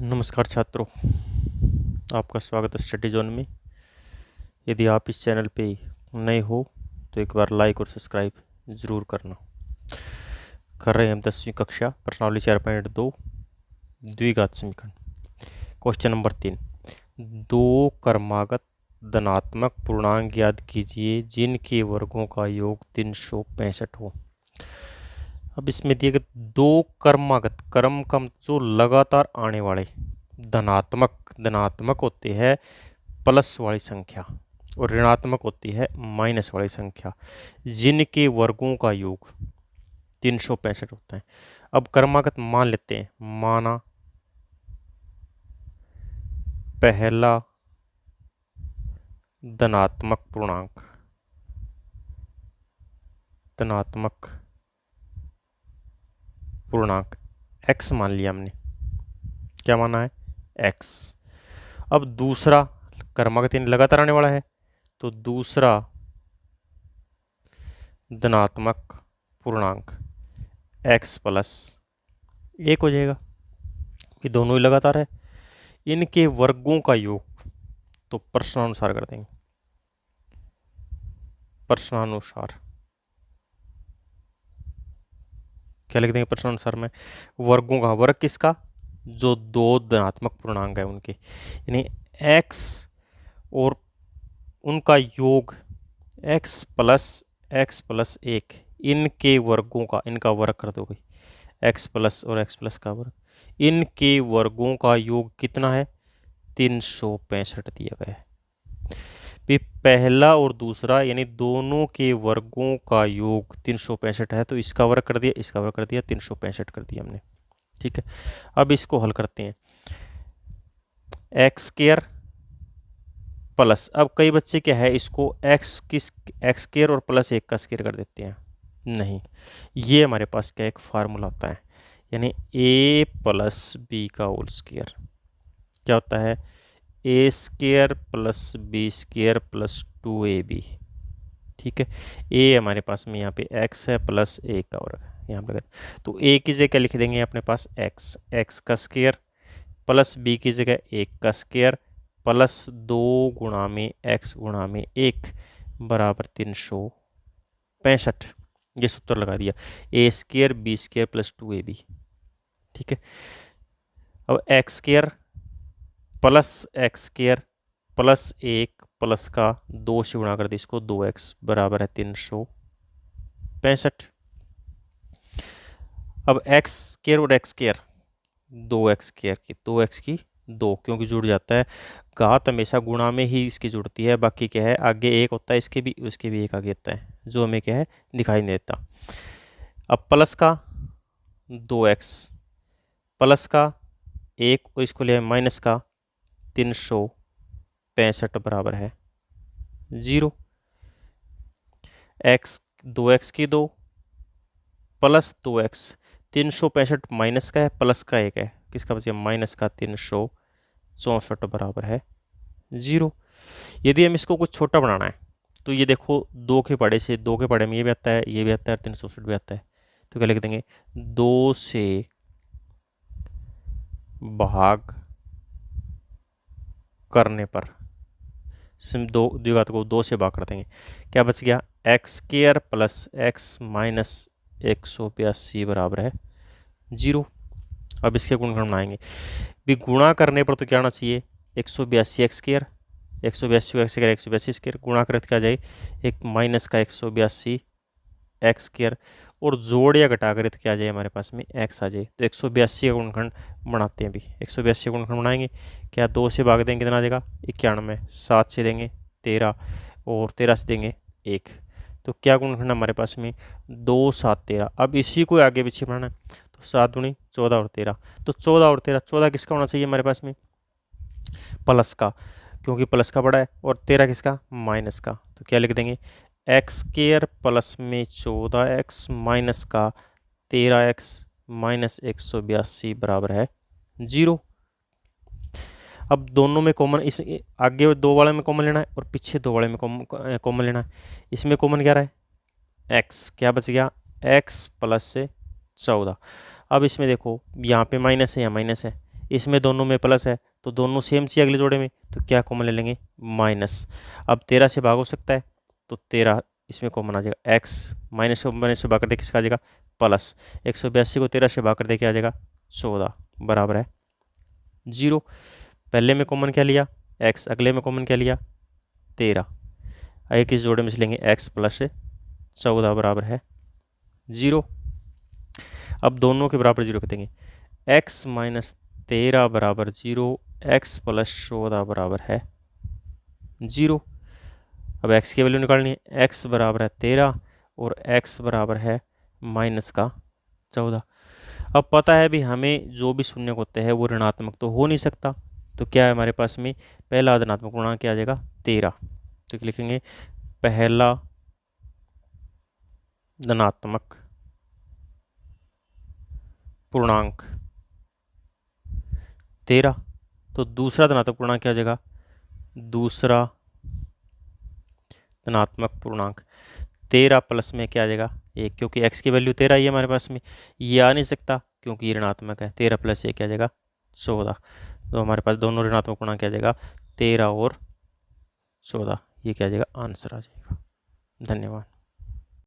नमस्कार छात्रों, आपका स्वागत है स्टडी जोन में। यदि आप इस चैनल पे नए हो तो एक बार लाइक और सब्सक्राइब ज़रूर करना। कर रहे हैं हम 10वीं कक्षा प्रश्नावली 4.2 द्विघात समीकरण। क्वेश्चन नंबर 3, दो क्रमागत धनात्मक पूर्णांक याद कीजिए जिनके वर्गों का योग 365 हो। अब इसमें दिए गए दो क्रमागत, क्रम का जो लगातार आने वाले धनात्मक होते हैं प्लस वाली संख्या और ऋणात्मक होती है माइनस वाली संख्या, जिनके वर्गों का योग 365 होता है। अब क्रमागत मान लेते हैं, माना पहला धनात्मक पूर्णांक x मान लिया हमने। क्या माना है? x। अब दूसरा क्रमागत लगातार आने वाला है, तो दूसरा धनात्मक पूर्णांक x प्लस 1 हो जाएगा। ये दोनों ही लगातार है, इनके वर्गों का योग तो प्रश्नानुसार कर देंगे। प्रश्नानुसार क्या लिख देंगे? प्रश्नानुसार में वर्गों का वर्ग किसका? जो दो धनात्मक पूर्णांक है उनके, यानी x और उनका योग x प्लस 1, इनके वर्गों का, इनका वर्ग कर दो भाई, x प्लस और x प्लस का वर्ग, इनके वर्गों का योग कितना है? 365 दिया गया है। पहला और दूसरा यानी दोनों के वर्गों का योग 365 है, तो इसका वर्ग कर दिया, इसका वर्ग कर दिया, 365 कर दिया हमने। ठीक है, अब इसको हल करते हैं। एक्स स्क्वायर प्लस, अब कई बच्चे क्या है, इसको एक्स स्क्वायर और प्लस 1 का स्क्वायर कर देते हैं। नहीं, ये हमारे पास क्या एक फार्मूला होता है, यानी a प्लस बी का होल स्क्वायर क्या होता है? A square plus B square plus 2ab। ठीक है, a हमारे पास में यहाँ पे x है प्लस a का वर्ग यहाँ पर, तो a की जगह लिख देंगे अपने पास x का स्क्वायर प्लस b की जगह 1 का स्क्वायर प्लस 2 गुणा में x गुणा में 1 बराबर 365। ये सूत्र लगा दिया, a square b square plus 2ab। ठीक है, अब x स्क्वायर प्लस 1 प्लस का 2 से गुणा कर दे इसको, 2x बराबर है 365। अब x स्क्वायर और x स्क्वायर 2x स्क्वायर की 2 क्योंकि जुड़ जाता है, घात हमेशा गुणा में ही इसकी जुड़ती है, बाकी क्या है आगे एक होता है, इसके भी उसके भी एक आगे होता है, जो हमें क्या है दिखाई नहीं देता। अब प्लस का 2x प्लस का 1 और इसको ले माइनस का 365 बराबर है 0। x 2x की 2 प्लस 2x 365 माइनस का है प्लस का 1 है, किसका बचा? माइनस का 364 बराबर है 0। यदि हम इसको कुछ छोटा बनाना है तो ये देखो 2 के पड़े से, 2 के पड़े में ये भी आता है, ये भी आता है, 364 भी आता है, तो क्या लिख देंगे? 2 से भाग करने पर दो द्विघात को 2 से भाग कर देंगे, क्या बच गया? X square plus x minus 182 बराबर है 0। अब इसके गुणनखंड बनाएंगे, भी गुणा करने पर तो क्या आना चाहिए? 182 x square, 182 x square 182 square गुणा करते क्या आ जाए? एक माइनस का 182 एक्स स्क्वायर, और जोड़ या घटा करें तो क्या आ जाए हमारे पास में? एक्स आ जाए। तो 182 का गुणनखंड बनाते हैं, अभी 182 का गुणनखंड बनाएंगे, क्या 2 से भाग देंगे कितना आ जाएगा? 91, 7 से देंगे 13 और 13 से देंगे 1, तो क्या गुणनखंड हमारे पास में? 2 7 13। अब इसी को आगे पीछे बढ़ाना है, तो 7 दूनी 14 और 13, तो 14 और 13, 14 किसका होना चाहिए हमारे पास में? प्लस का, क्योंकि प्लस का बड़ा है, और 13 किसका? माइनस का, तो क्या लिख देंगे? एक्स स्क्वायर प्लस में 14x माइनस का 13x माइनस 182 बराबर है 0। अब दोनों में कॉमन, इस आगे 2 वाले में कॉमन लेना है और पीछे 2 वाले में कॉमन लेना है। इसमें कॉमन क्या रहा है? x, क्या बच गया? x प्लस से 14। अब इसमें देखो यहाँ पे माइनस है, यहाँ माइनस है, इसमें दोनों में प्लस है तो दोनों सेम चाहिए अगले जोड़े में, तो क्या कॉमन ले लेंगे, माइनस। अब 13 से भाग हो सकता है तो 13 इसमें कॉमन आ जाएगा, एक्स माइनस से भाग कर दे किसका आ जाएगा, प्लस। 182 को 13 से भाग कर दे क्या आ जाएगा, 14 बराबर है 0। पहले में कॉमन क्या लिया, एक्स, अगले में कॉमन क्या लिया, 13। एक इस जोड़े में से लेंगे एक्स प्लस 14 बराबर है 0। अब दोनों के बराबर 0 कर देंगे, एक्स माइनस 13 बराबर 0, एक्स प्लस 14 बराबर है 0। अब x की वैल्यू निकालनी है, x बराबर है 13 और x बराबर है माइनस का 14। अब पता है भी हमें जो भी शून्य होते हैं वो ऋणात्मक तो हो नहीं सकता, तो क्या है हमारे पास में पहला धनात्मक पूर्णांक क्या आ जाएगा, 13। तो लिखेंगे पहला धनात्मक पूर्णांक 13। तो दूसरा धनात्मक पूर्णांक क्या आ जाएगा, दूसरा धनात्मक पूर्णांक 13 प्लस में क्या आ जाएगा 1, क्योंकि x की वैल्यू 13 ही है हमारे पास में, ये आ नहीं सकता क्योंकि ये ऋणात्मक है। 13 प्लस 1 क्या आ जाएगा 14। तो हमारे पास दोनों ऋणात्मक पूर्णांक क्या आ जाएगा 13 और 14, ये क्या आ जाएगा आंसर आ जाएगा। धन्यवाद।